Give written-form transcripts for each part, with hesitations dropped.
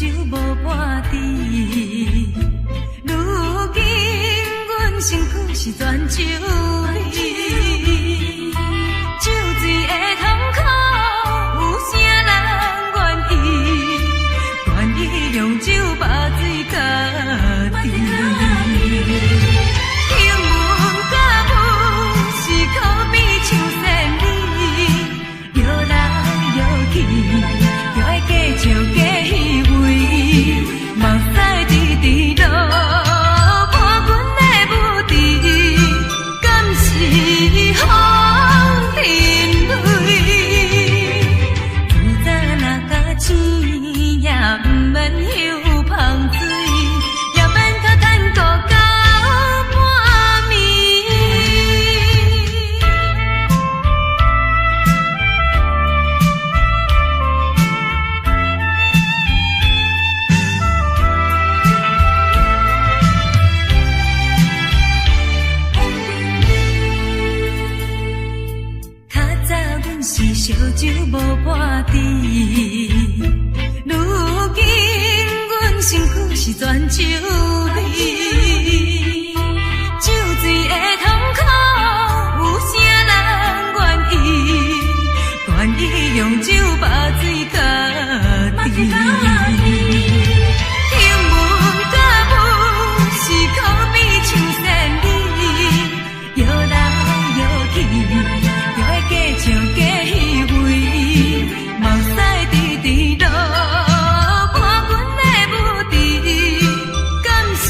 酒无半滴。如今阮身躯是全酒味，酒醉的痛苦，有啥人愿意？愿意用酒把水家己。英文甲舞是可比唱旋律，摇来摇去，就会加笑加虚伪，目屎直直落，伴阮的舞池，敢是风尘泪？自早若甲钱也毋免休芳水，也免讨趁顾到半暝。较早阮是烧酒无半滴，如今阮身躯是全酒味，酒醉的痛苦，有啥人愿意？愿意用酒把水家己。英文甲舞是可比唱旋律，摇来摇去，就会加笑加虚伪，目屎直直落，伴阮的舞池，敢是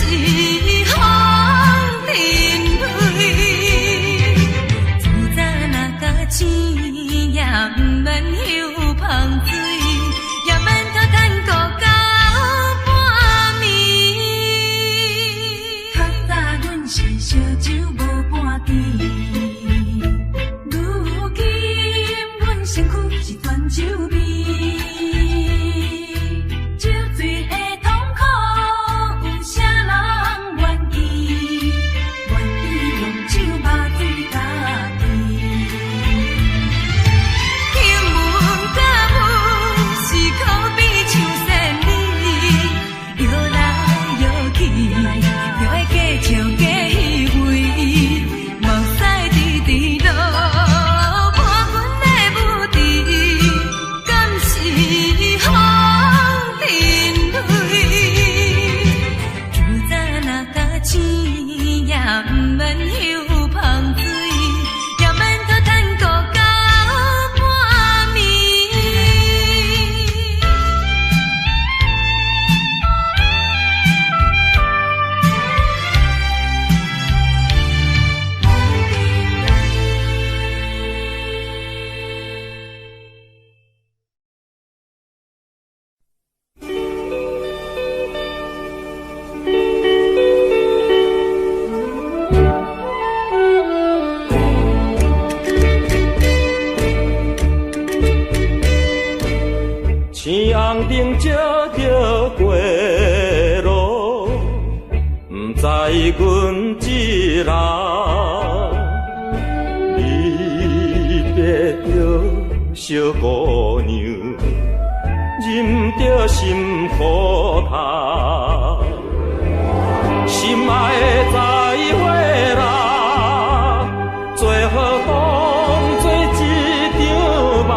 风尘泪？自早若甲钱也毋免休芳水，也免讨趁顾到半暝。较早阮是烧酒无半滴，如今阮身躯是全酒味，酒醉的痛苦，有啥人愿意？愿意用酒把水家己。英文甲舞是可比唱旋律，摇来摇去，就会加笑加虚伪，目屎直直落，伴阮的舞池，敢是风尘泪？自早若甲钱也毋免休芳水，也免讨趁顾到半暝。青红灯照着过路，不知阮一人离别着小姑娘，忍着心苦痛，心爱的再会啦，做好当作一场梦，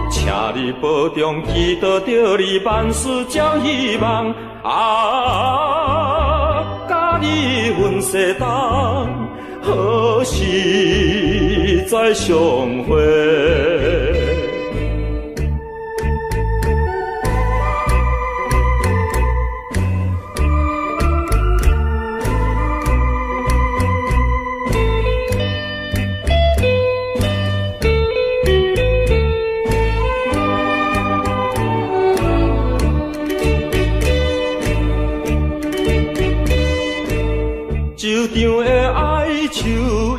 请你保重，祈祷着你万事照希望啊！甲你分世当，何时再相会？酒场的哀愁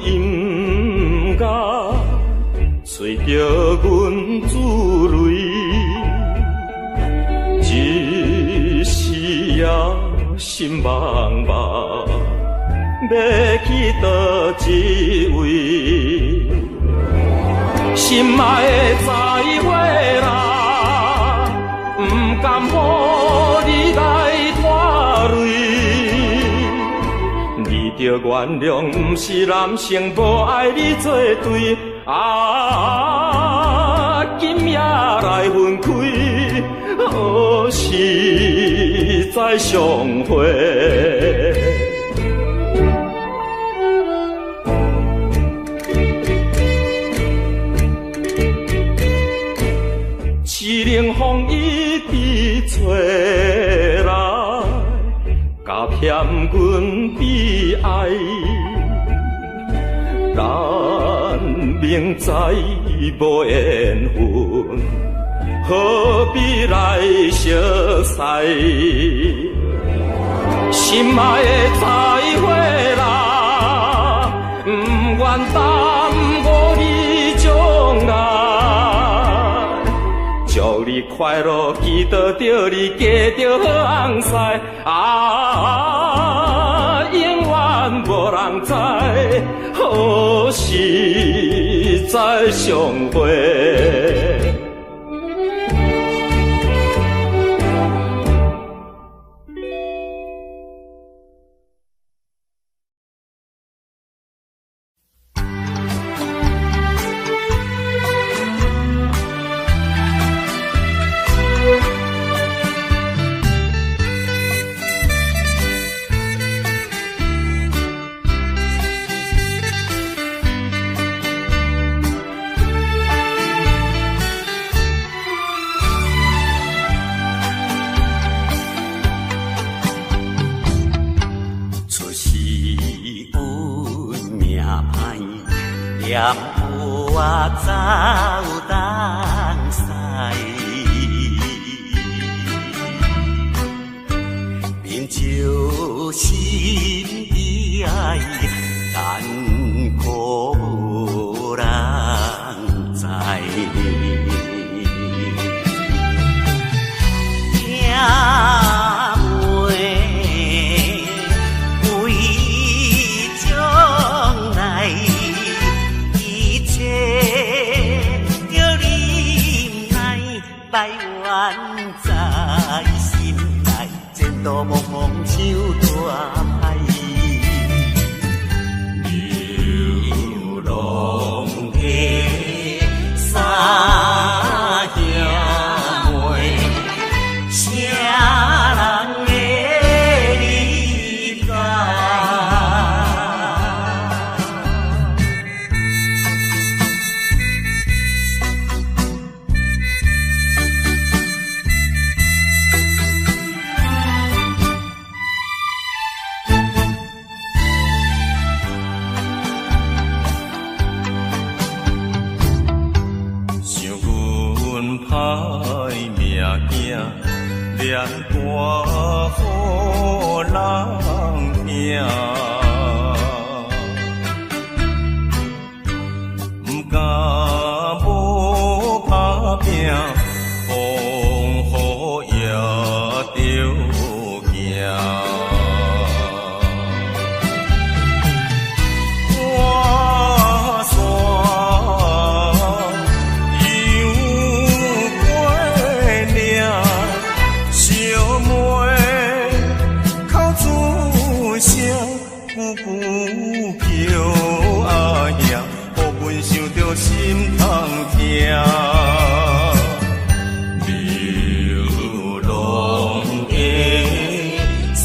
音乐，随着阮自泪，一时也心茫茫，要去倒一位？心爱的再会啦，甘予你来拖累。你着原谅，不是男生无爱你作对。今夜来分开，何时再相会？凄冷风一直吹来，加添阮悲哀。咱明知无缘分，何必来相识？心爱的再会啦，不愿耽误你将来。祝你快乐，祈祷着你嫁着好翁婿。永远无人知，何时再相会？念有我走东西，面照心爱，但可无人知。台湾在心内，前途茫茫像大海。流浪的三兄妹，啥人会理解？歹命囝，连歌予人听，不甘无打拼，风雨也着行。心痛痛，流浪的三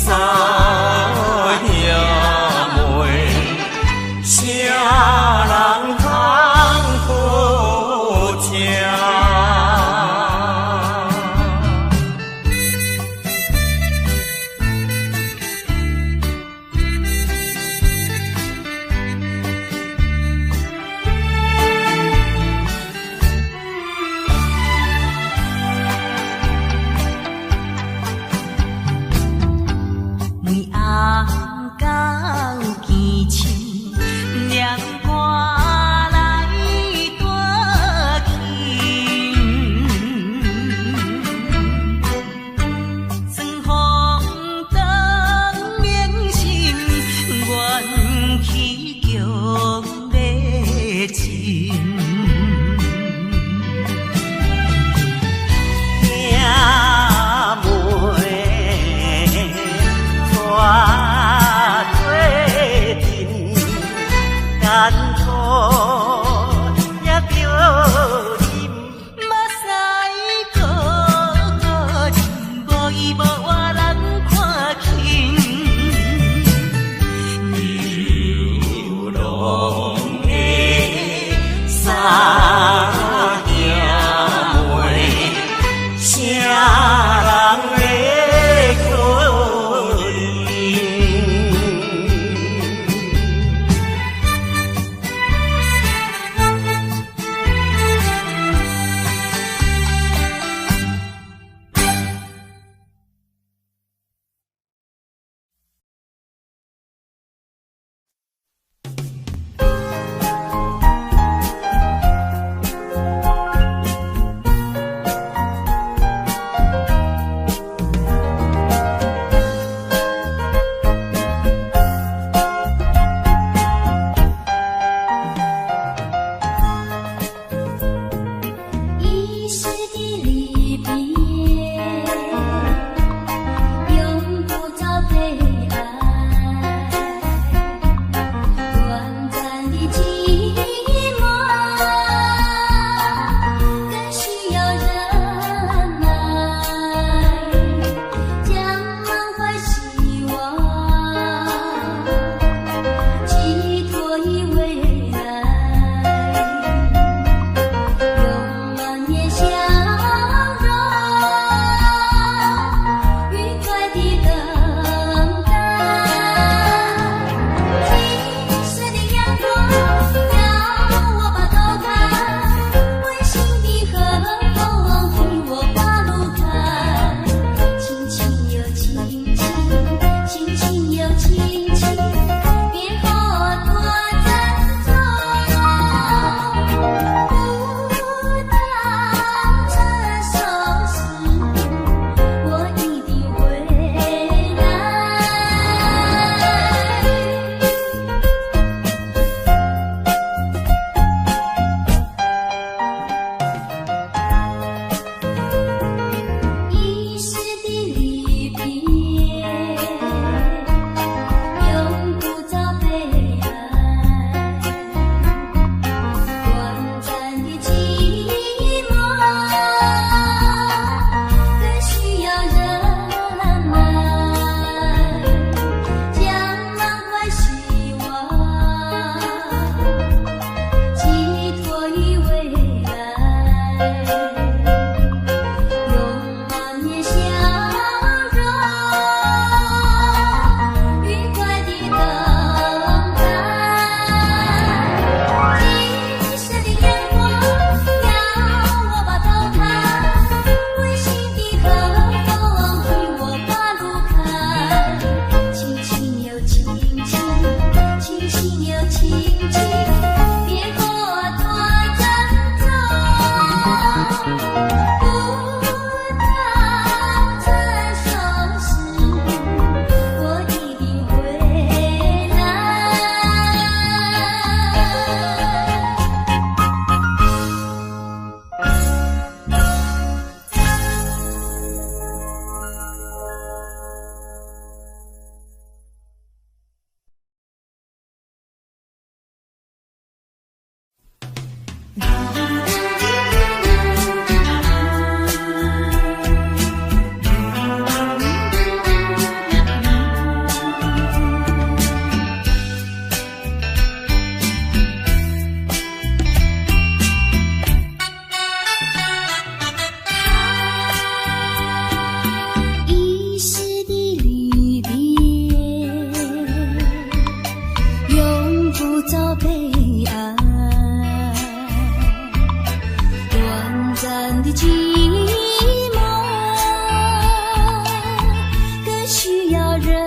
需要人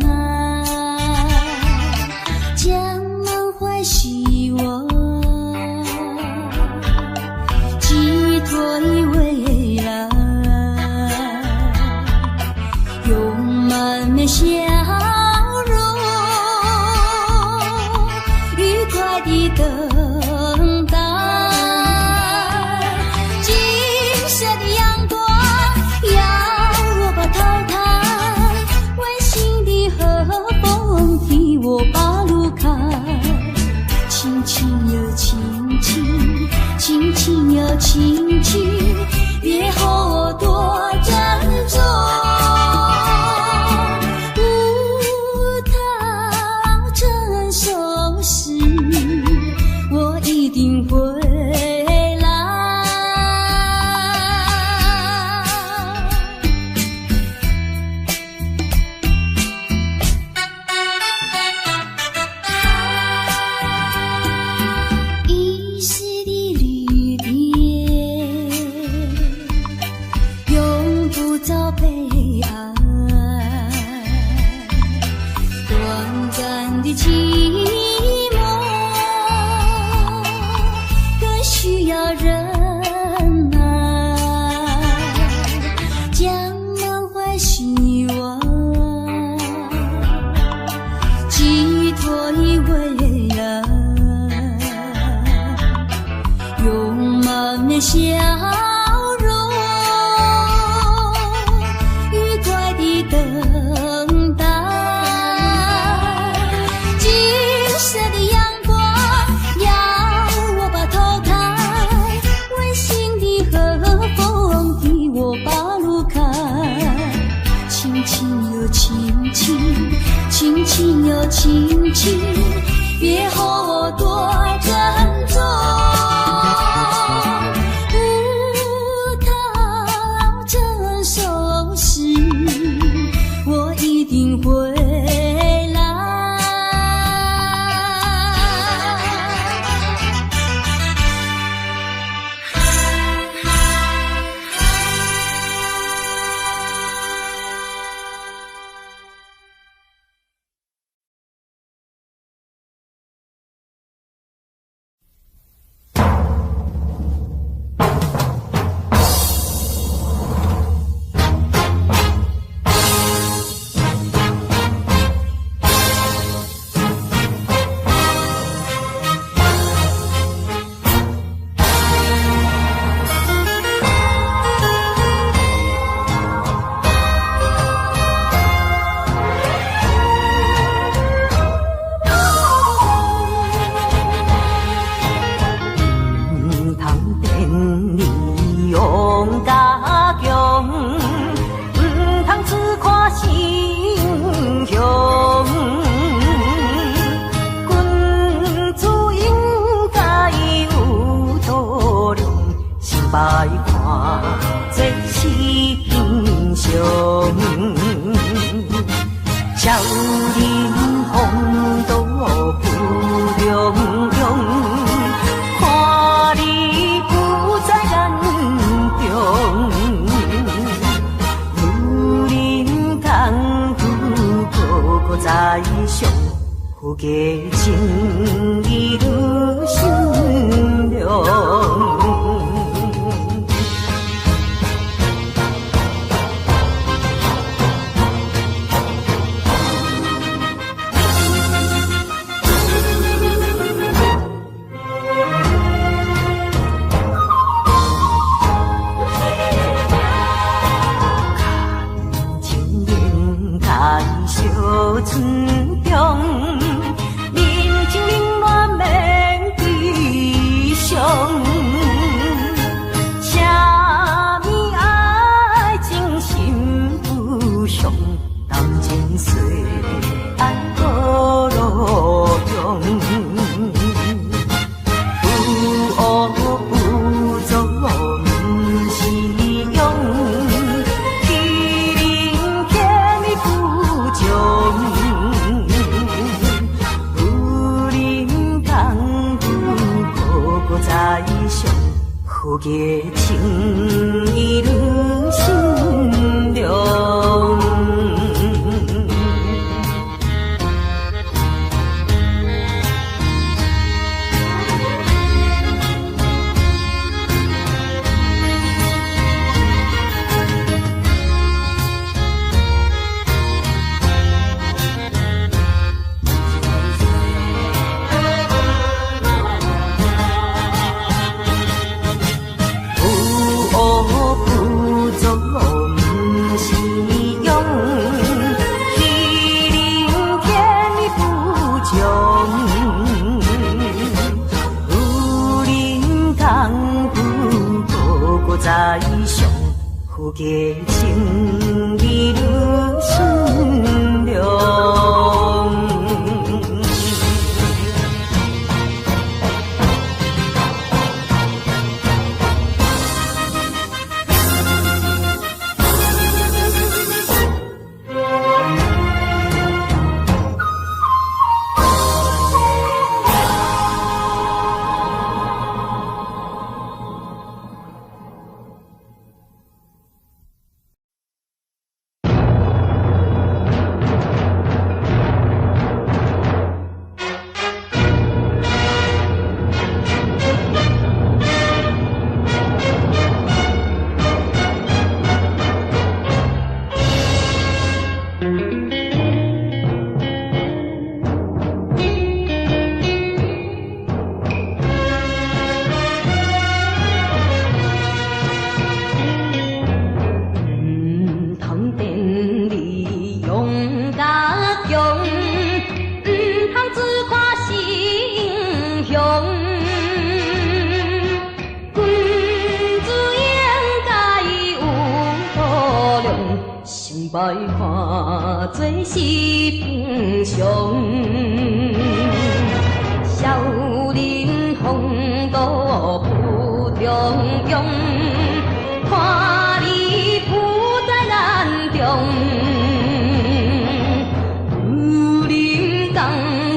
啊，将满怀希望寄托于未来，用满面笑容愉快地等待。金色的阳光要我把淘汰，温馨的和风替我把路开，轻轻又轻轻，轻轻又轻轻，别和我多珍重。不逃成熟时，我一定会来。遗失的绿点，永不遭被爱。短暂的寂寞，更需要人啊，将满怀希望寄托于未来，用满面笑容愉快地等待。金色的阳光要我把淘汰，温馨的和风替我把路开，轻轻又轻轻，轻轻又轻轻，别和我多珍重。不逃成熟时，我一定会来。摆看这是英雄，少年风度不中庸，看你不在眼中，女人同夫个在上，好家情义愈心凉。村中，人情冷暖免悲伤。啥物爱情心不伤，谈情岁爱过路用。不恶不作不是勇，欺人骗你不忠。在上，好家情义愈心凉。好个情义如心凉。白看做是平常，少林风度不中庸，看你不在咱中，武林功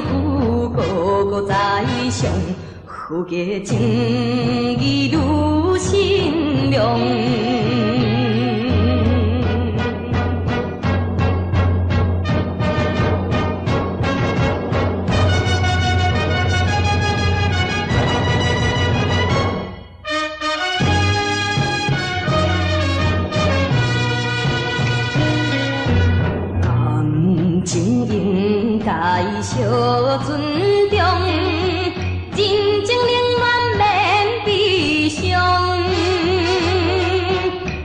夫个在上，好个情义如心凉。小尊重，真情冷暖免悲伤。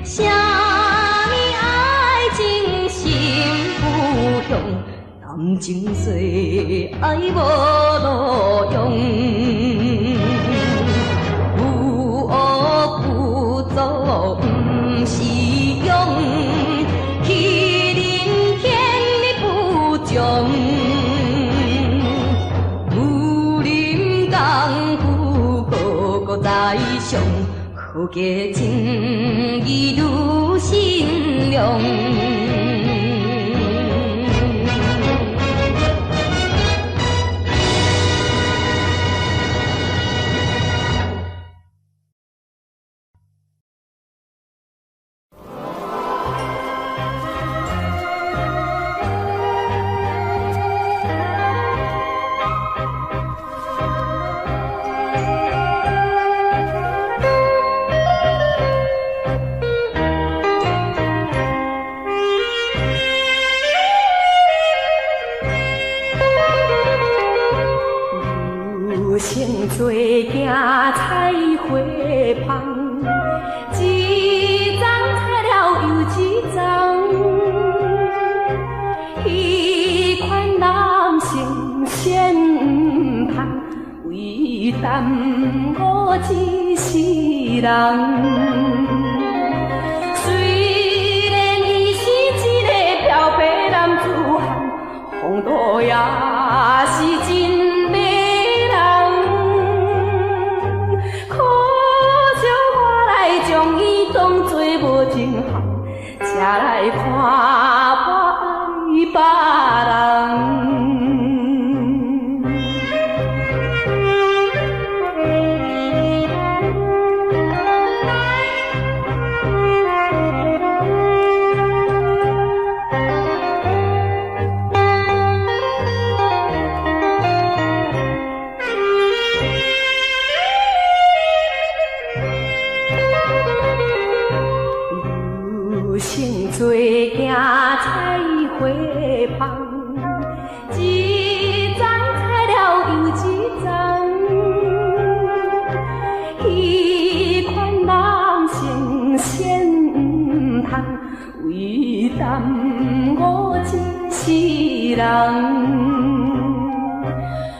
啥物爱情心不向，谈情说爱无路用。有恶不作不是勇，欺人天理不忠。在上，好个情义如心凉。先做行菜花芳，一丛采了又一丛。彼款男性先唔通为耽误一世人。虽然伊是一个漂泊男子汉，风度也是真。将伊当作无情行，才来看我爱别人。先做行菜花芳，一丛采了又一丛。彼款男性先唔通为耽误一世人。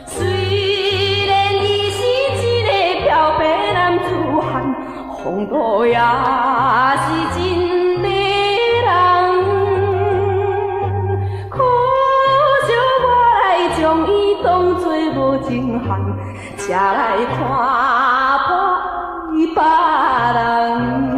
虽然伊是一个漂泊男子汉，风度也是真。无情汉，才来看破别人。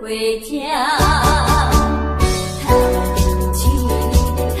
回家，弹琴弹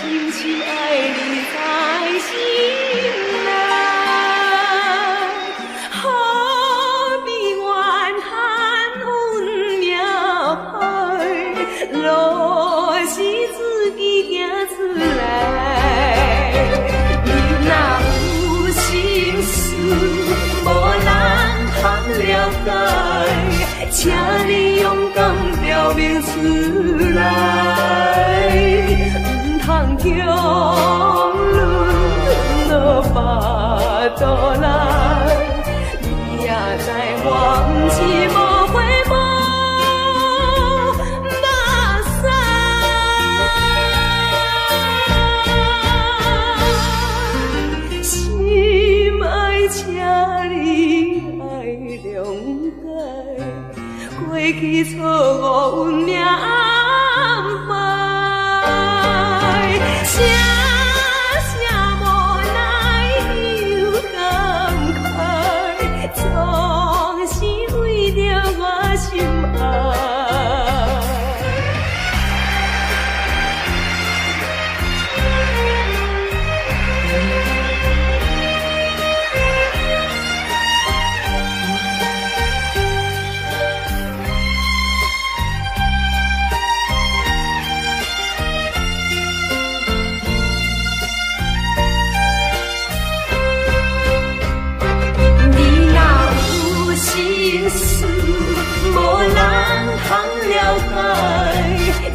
深深爱你在心内，何必怨恨运命歹，路是自己行出来。你若有心事，无人通了解，请你勇敢表明出来，唔通强忍落巴肚内。你也知我不是无悔无心爱，请你爱谅解，过去错误运命安排，声声无奈又感慨，总是为着我心爱。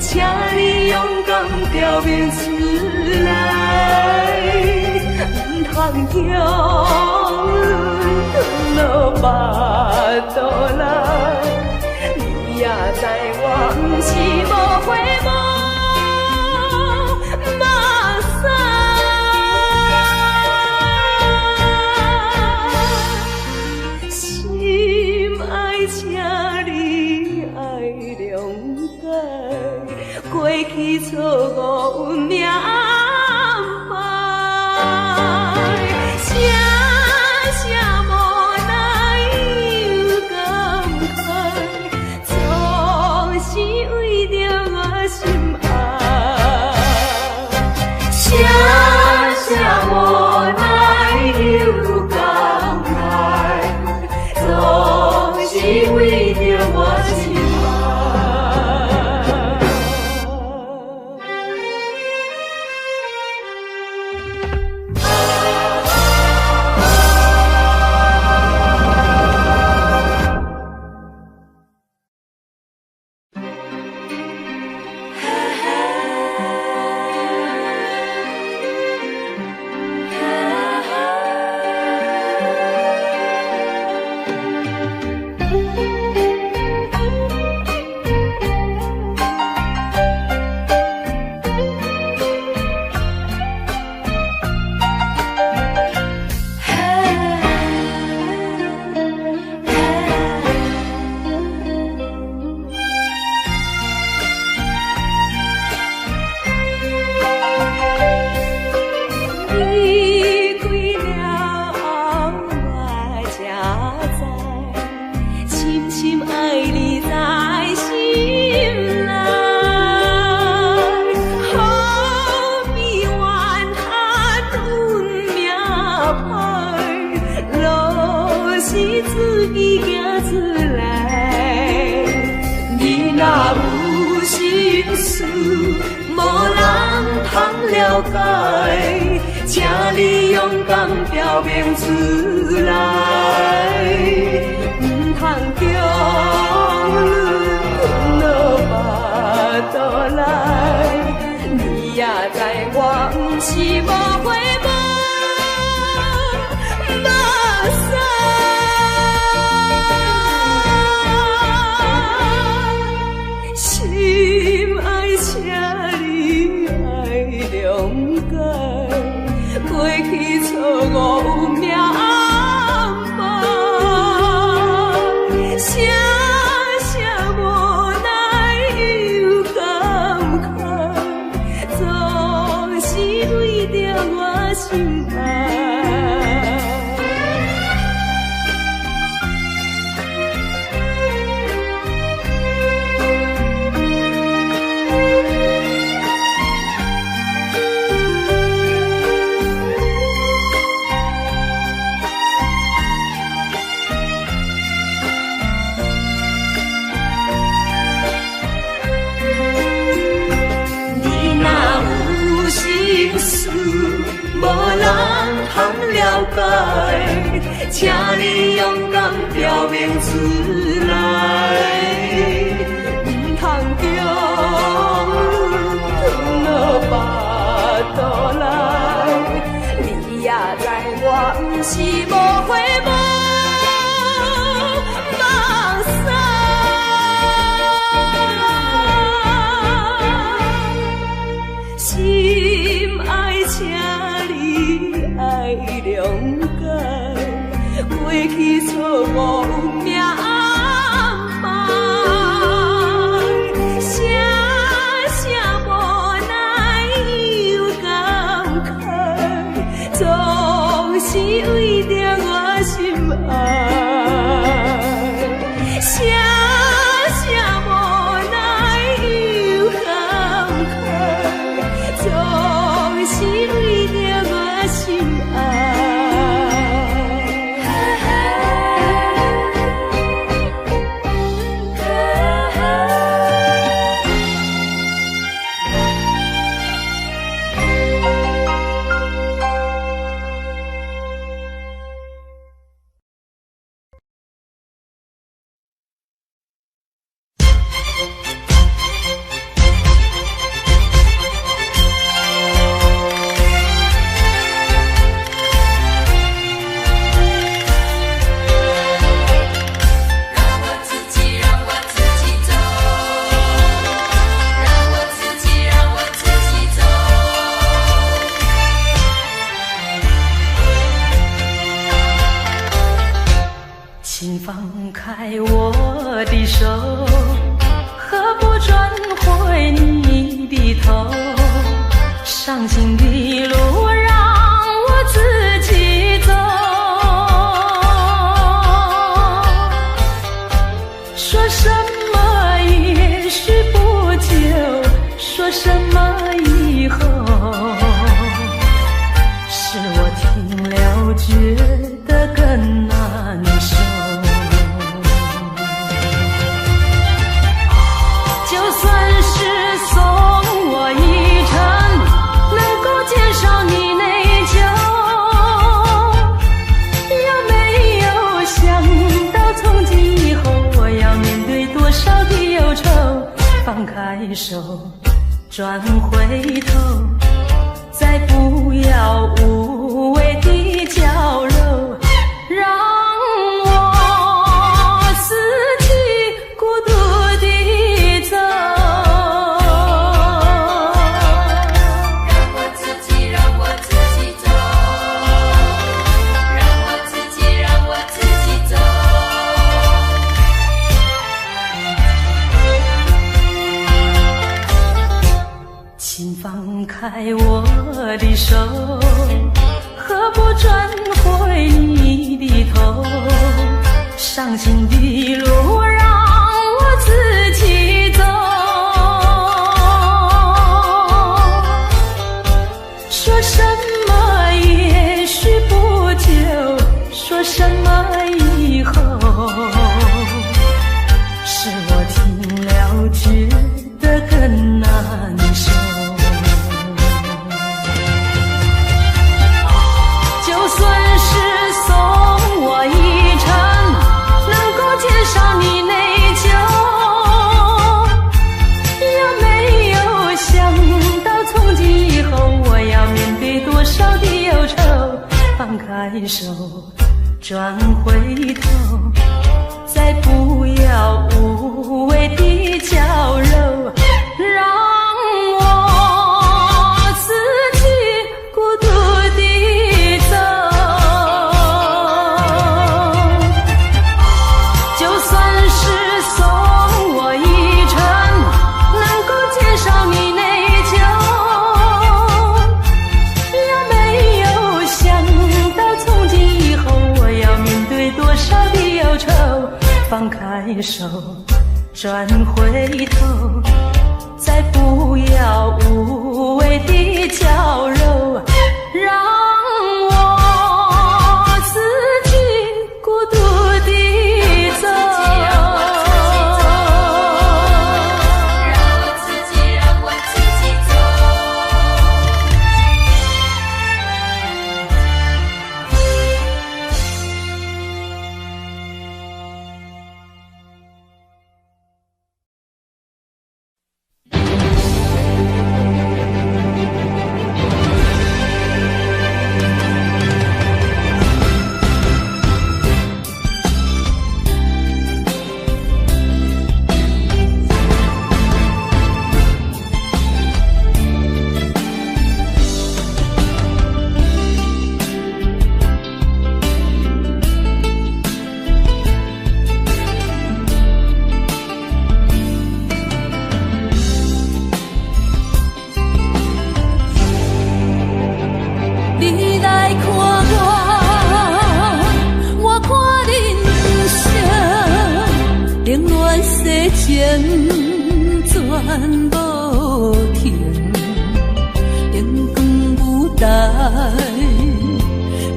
请你勇敢表明出来，唔通强忍落巴肚内。你也知我不是无悔无心爱，请你爱谅解，过去错误运命安排，声声无奈又感慨，总是为着我心爱，声声无奈又感慨，总是为着我心爱。请你勇敢表明出来，唔通强忍落巴肚内。你也知我不是无悔无心爱，请你爱谅解，过去错误运命安排，声声无奈又感慨，总是为着我心爱。了解，请你勇敢表明出来，唔通将吞落巴肚内。你也知我不是无悔无梦想，心爱请你爱谅解，过去错误有命安排，声声无奈又感慨，总是为着我心爱，声声无奈又感慨，总是为着我心爱。请放开我的手，何不转回你的头？伤心的路让我自己走，说什么也许不久，说什么以后，是我听了觉得更难受。就算是送我一程，能够减少你内疚，有没有想到从今以后我要面对多少的忧愁？放开手，转回头，再不要无谓的交流，让我自己孤独地走，让我自己走，让我自己走。请放开我的手，何不转回你的头？伤心的路让我自己走，说什么也许不久，说什么以后，是我听了觉得更难受。就算是送我一程，能够减少你内疚，有没有想到从今以后我要面对多少的忧愁？放开手，转回头，再不要无谓的交流，让我自己孤独地走。就算是送我一程，能够减少你内疚，有没有想到从今以后我要面对多少的忧愁？放开手，转回头，再不要无谓的交流，让我自己孤独地走，让我自己走。全无停，灯光舞台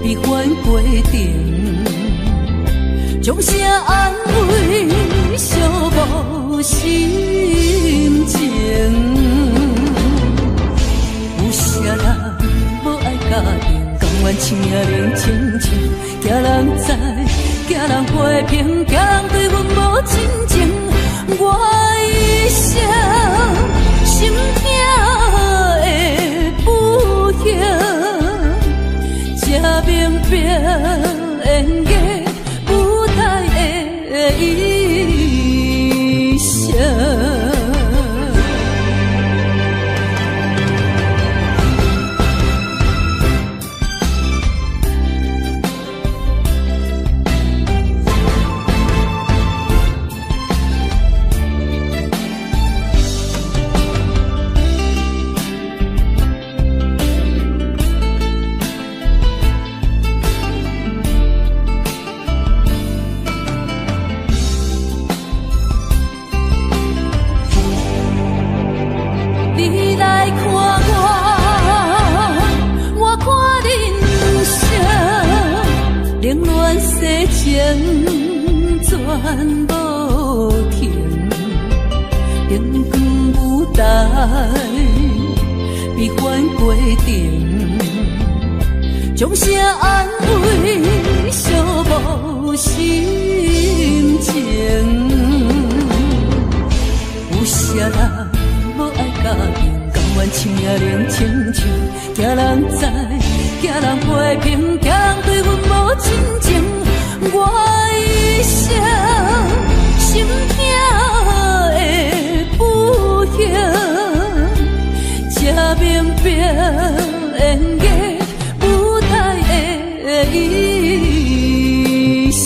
悲欢过程，将声安慰寂寞心情。有啥人无爱家庭，甘愿青零清清，惊人知，惊人批评，惊人对阮无真情。我一生心痛的不停，才明白演艺舞台的意声。全无停，灯光舞台悲欢过程，将声安慰寂寞心情。有啥人无爱家庭，甘愿青零清清，惊人知，惊人批评，惊人对阮无真情。我一生心痛的不停，才明白演艺舞台的意声。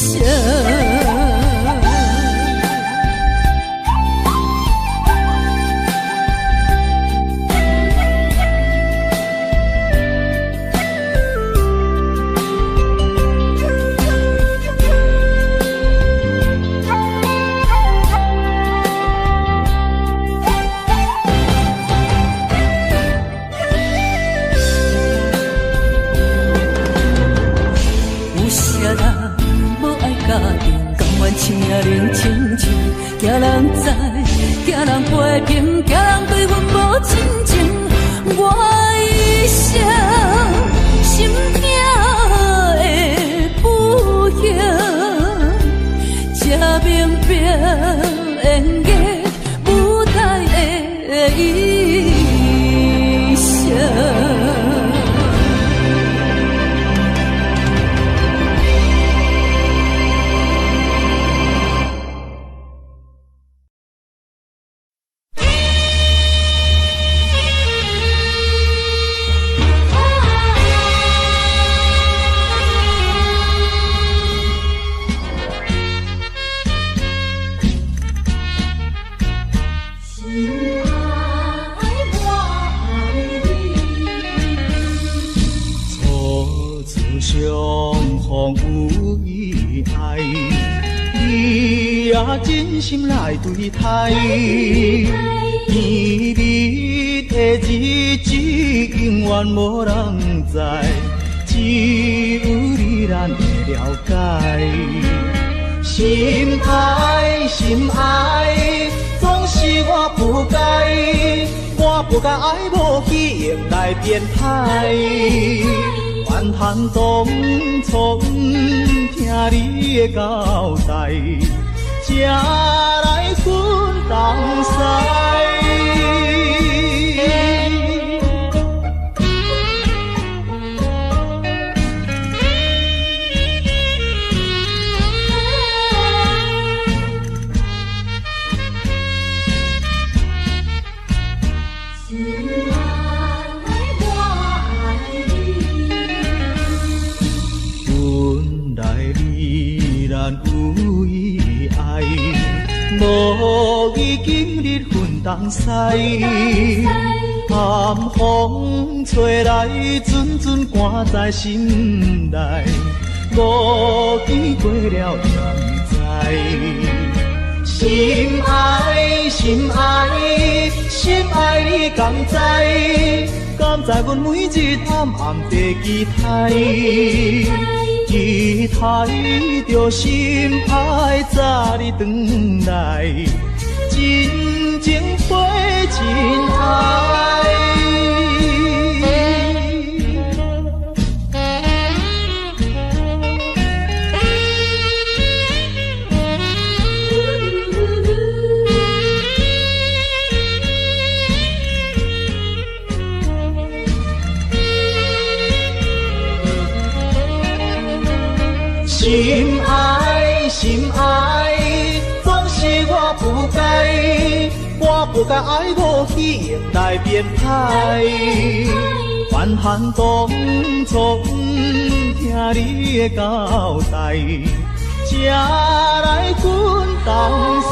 青零清清，惊人知，惊人批评，惊人对阮无真情。我一生心痛的不停，才明白演艺舞台的意声。真心来对待，甜蜜的日子永远无人知，只有你咱会了解。心爱心爱，总是我不该，我不该爱无去用来变态，怨叹当初不听你的交代。才来分东西，本来你咱有无意经历分东西，寒风吹来，阵阵寒在心内，无见过了才知，心心爱，心爱，心爱你敢知？敢知阮每日暗暗地期待，期待着心爱早日转来，真情配真爱。心爱，心爱，总是我不该，我不该爱无去用来变歹，怨恨当初不听你的交代，才来滚东西。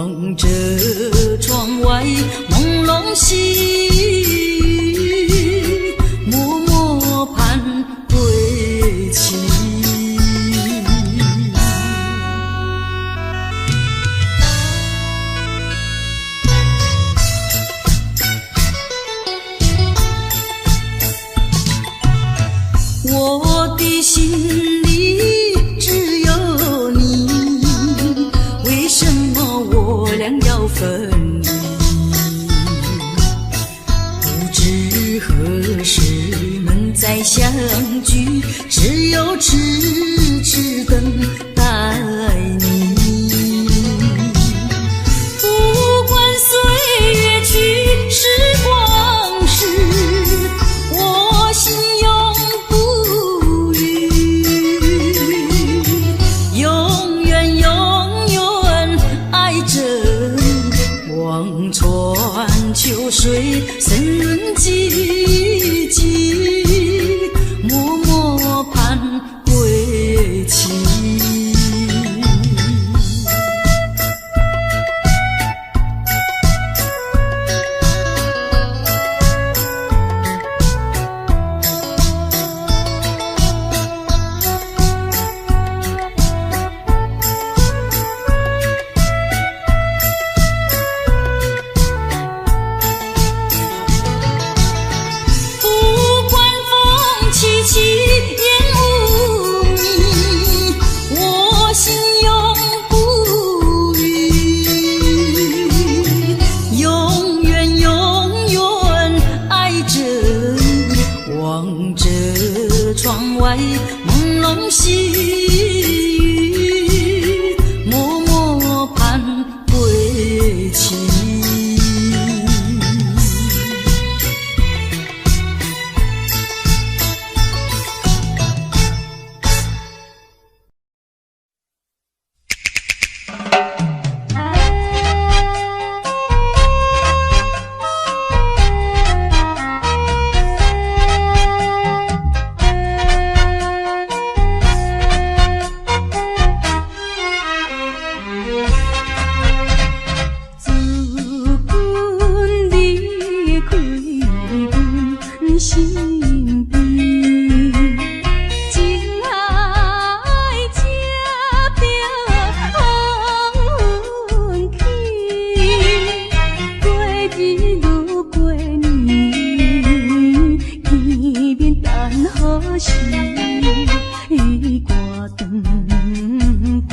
望着窗外朦胧兮，默默盼归期。我的心里只有你，为什么我俩要分离？不知何时能再相聚，只有痴痴等待你。不管岁月去，时光逝，我心永不渝，永远永远爱着望穿秋水，深润寂寂，默默盼归期。不管风凄凄，烟雾迷，我心永不渝，永远永远爱着望着窗外朦胧细雨，默默盼归期。自君离开阮身边，情爱才着风起，过日愈过年，见面等何时？歌长歌，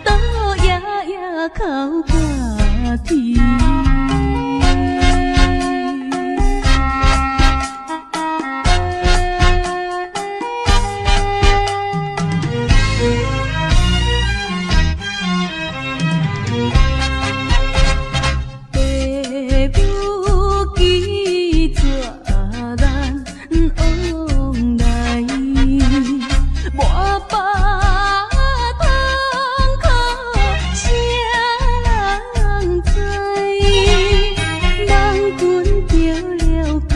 倒夜夜哭甲天。父母记绝咱往来，无法通靠谁人知？人阮着了解，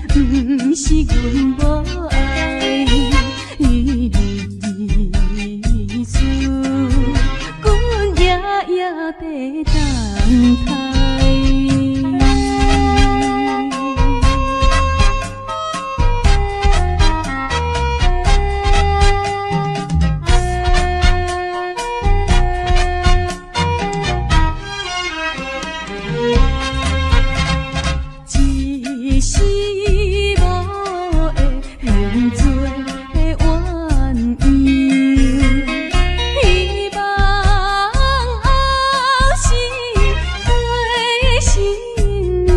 不是阮无爱，意思阮夜夜在等待。一时无会现做怨尤，希望后世做新娘，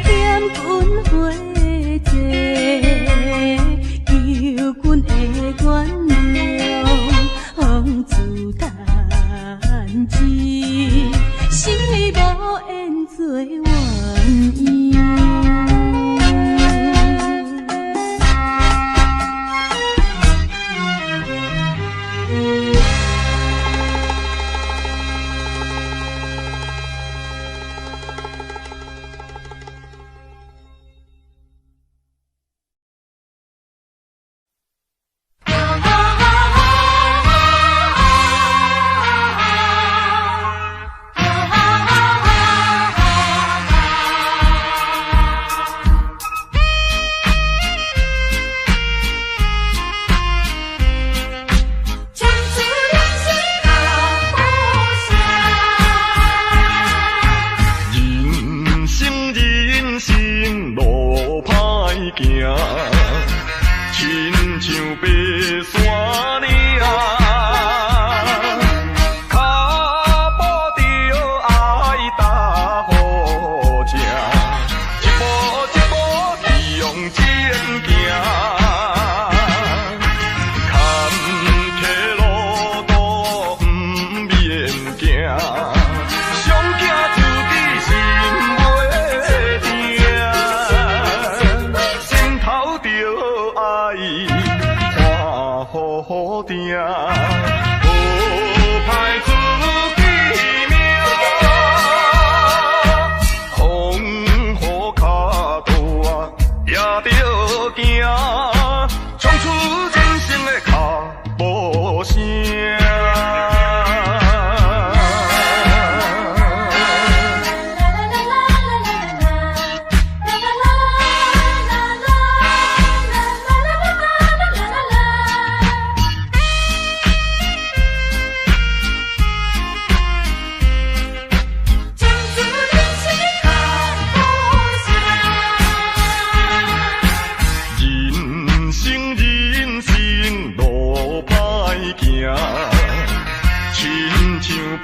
欠君回济，求君会原谅，放自弹指，心里无缘做怨尤。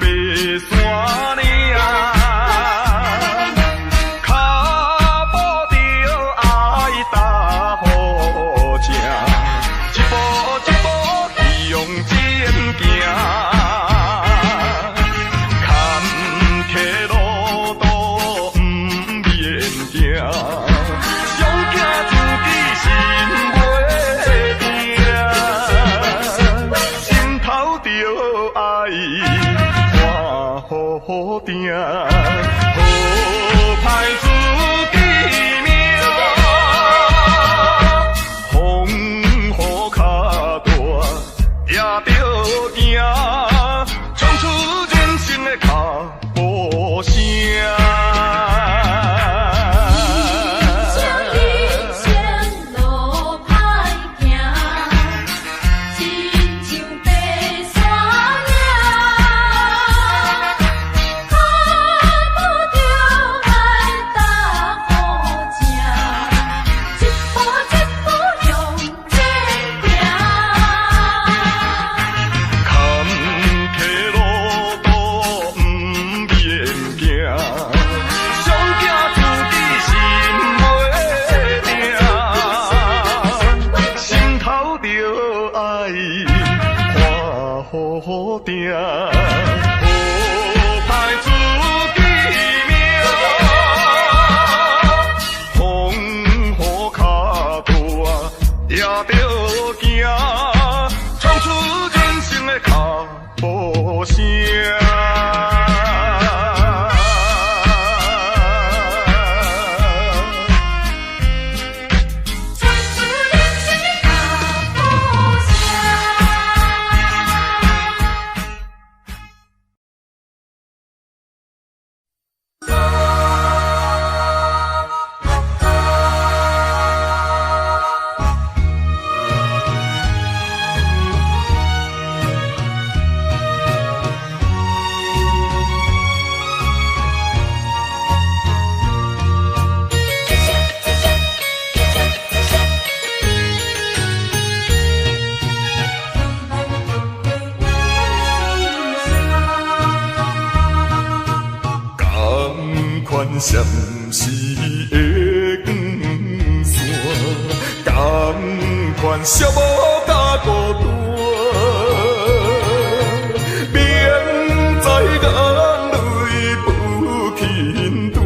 白山岭，脚步着爱踏好正，一步一步希望前行。坎坷路途不免行，上惊自己心袂定，心头着爱看好好定，好歹自己命，风雨脚大也着行，闯出人生的脚步声。好定，好歹自己命，风雨脚大也着行，闯出人生的脚步声。闪烁的光线，同款寂寞甲孤单，明知眼泪不轻弹，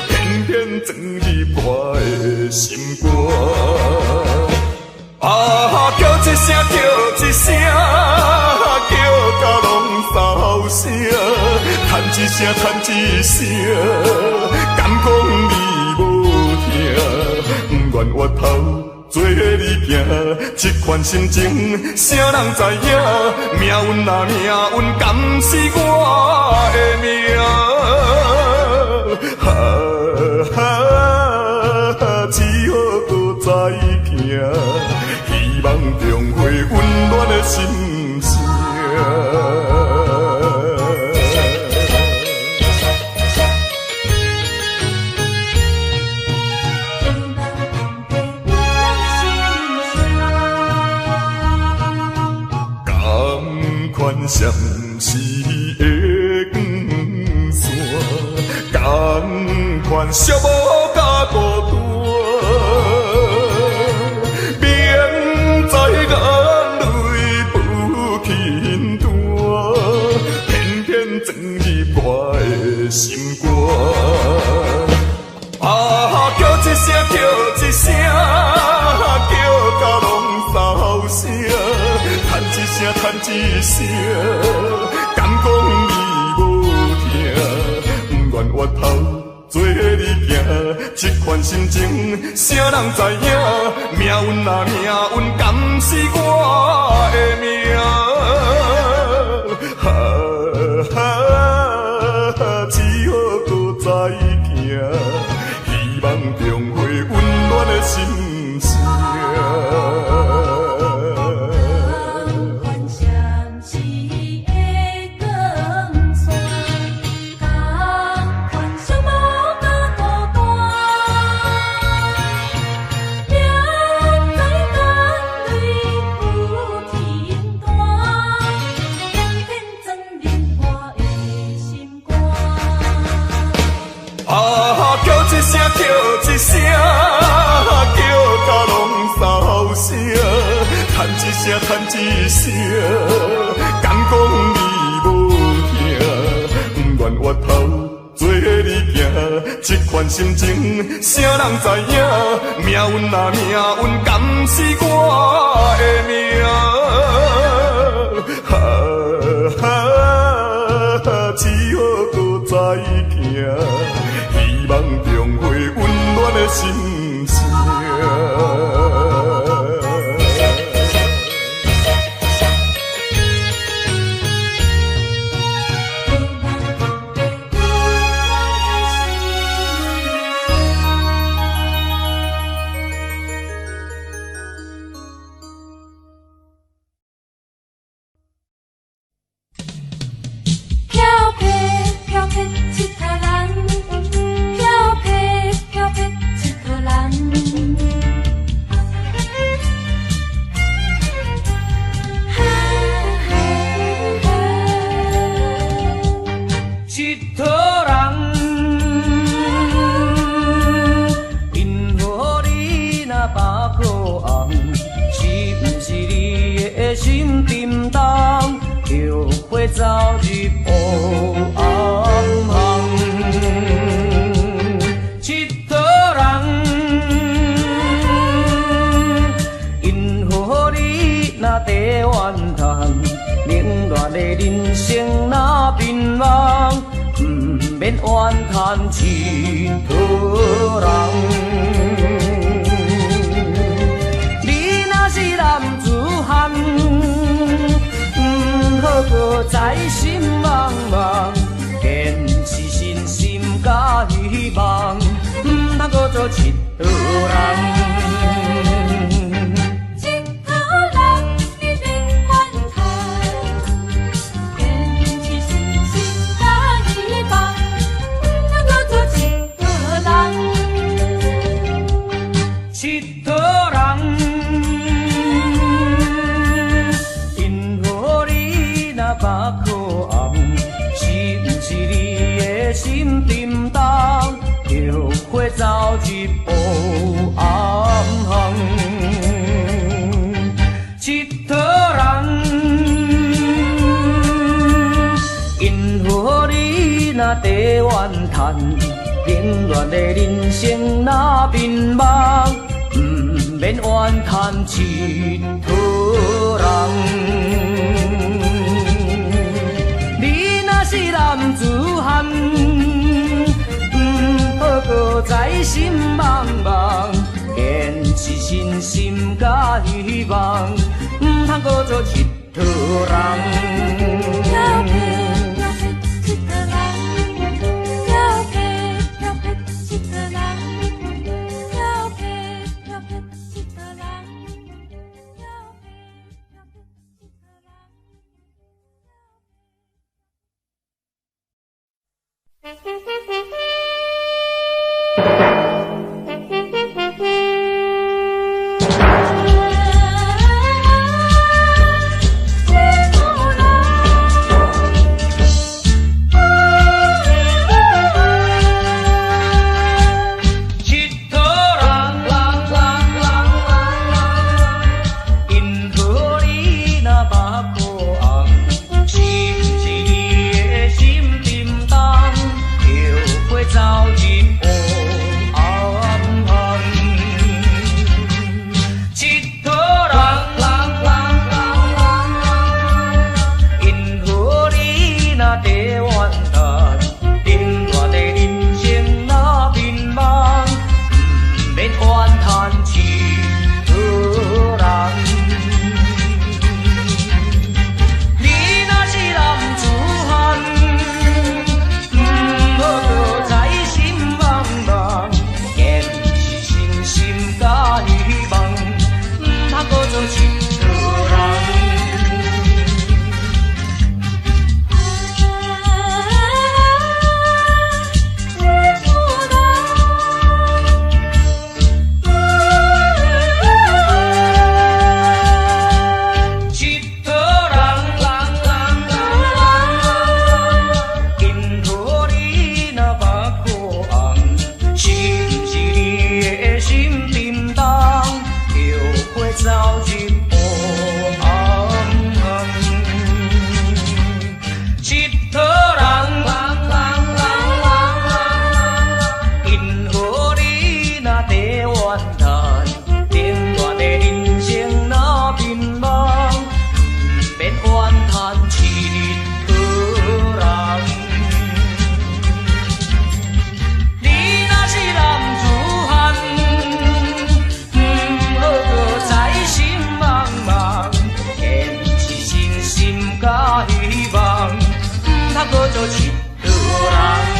偏偏钻入我的心肝。啊，叫一声，叫一声，叫甲拢扫声。叹一声，叹一声，敢讲你无听？不愿回头做你行，这款心情，谁人知影？命运啊命运，敢是我的命？只好搁再行，希望重回温暖的心声。闪烁的光线，同款寂寞甲孤单，明知眼泪不轻弹，偏偏钻入我的心肝。啊，叫一声，叫一声，叫甲拢扫声。叹一声，叹一声，敢讲你无听？不愿回头做你行，这款心情，谁人知影？命运啊命运，敢是我的命？只好搁再行，希望重回温暖的心声。心叹一声，叹一声，敢讲你无疼，不愿回头做你行，这款心情谁人知影？命运啊命运，敢是我的命？只好搁再行，希望重回温暖的心声。走入黑暗巷，佚佗人，因何你若地怨叹，冷暖的人生若迷茫，不免怨叹佚佗人。你若是男子汉，搁在心茫茫，坚持信心甲希望，不通搁做佚佗人。心沉重，就会走入黑暗巷。佚佗人，因何你若地怨叹，冷暖的人生若迷茫，不免怨叹佚佗人。你若是男子汉，搁在心茫茫，坚持信心甲希望，不通搁做佚佗人。啊无做佚佗人。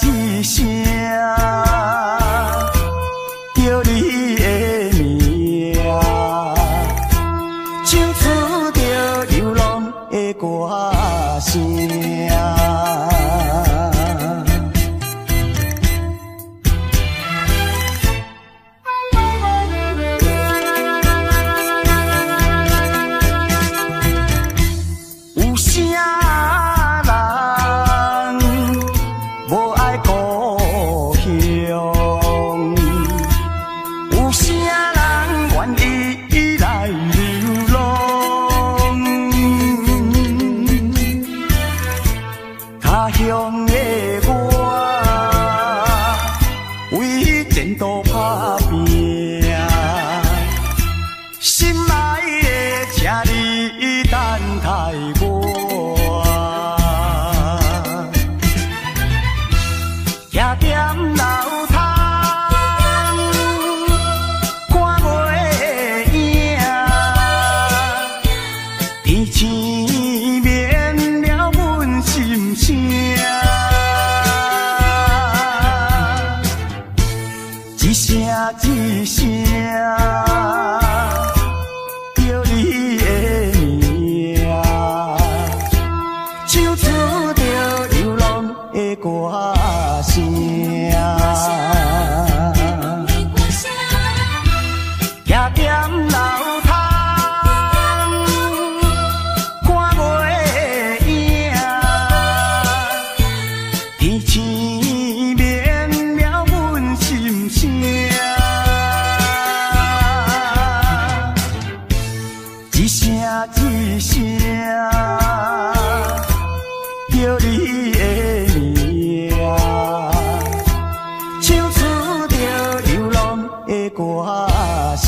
一声叫你的名，唱出着流浪的歌声。有啥人无爱故乡？有啥人愿意来流浪？他乡的我，为前途打拼，心爱的，请你等待我。徛踮楼窗，看月影，天星眠了阮心声。一声一声叫你的名，唱出着流浪的歌声。徛踮楼窗，看月影，天星眠了阮心声。一声一声叫你的名，唱出着流浪的歌声。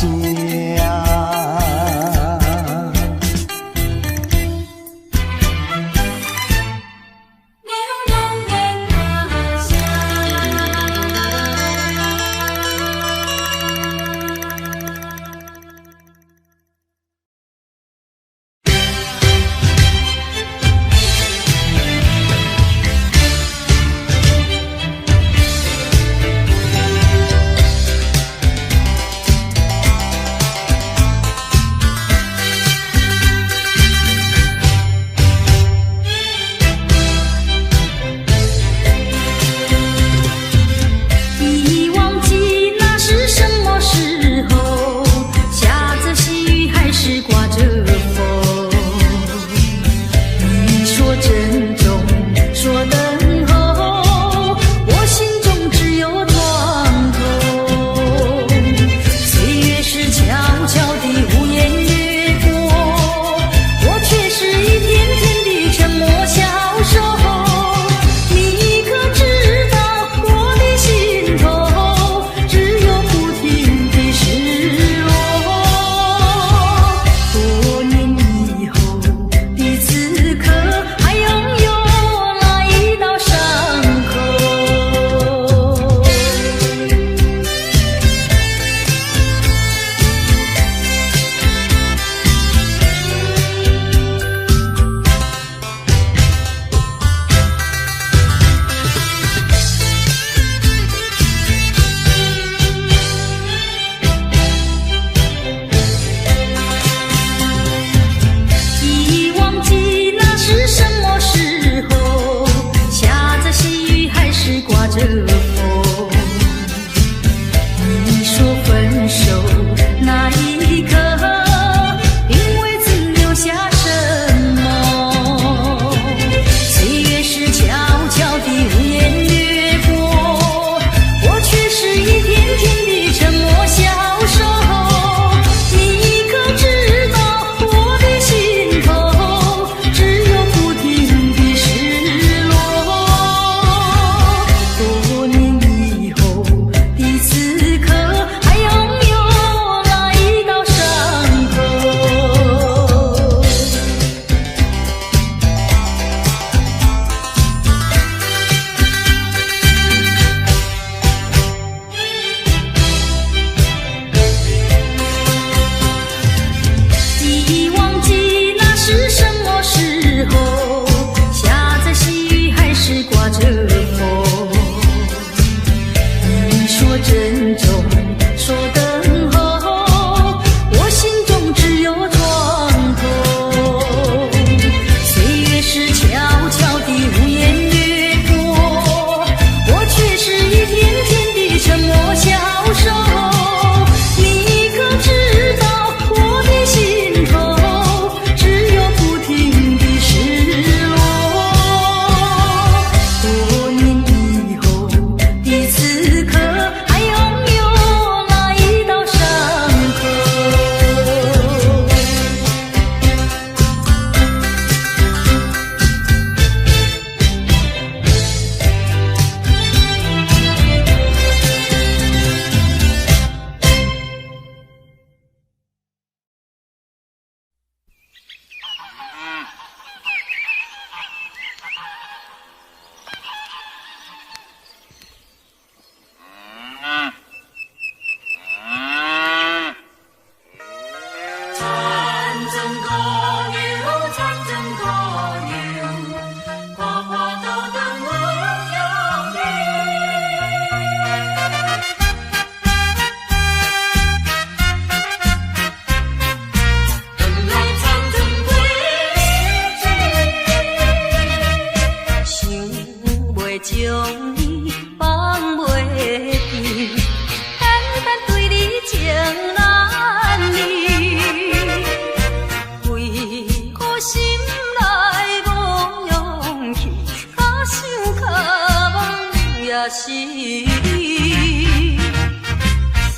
是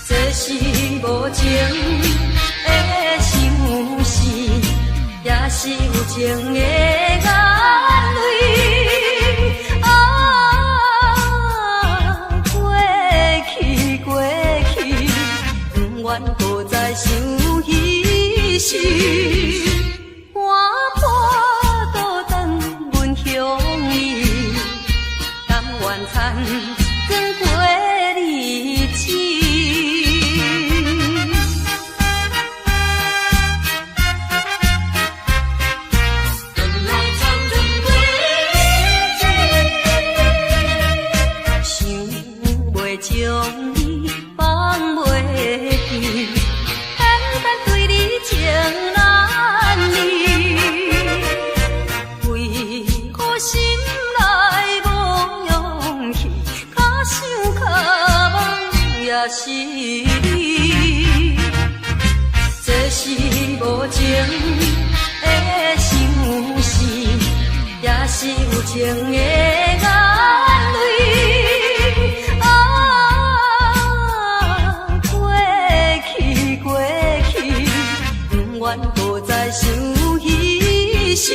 这是无情的相思，也是有情的眼泪。过去过去，不愿搁再想彼时。我破倒等阮乡里，甘愿残光过日子。想袂将你放袂记，单单对你情难离。为何心内无勇气，较想较梦也是你？这是无情的相思，也是有情的眼泪。过去，不愿搁再想彼时。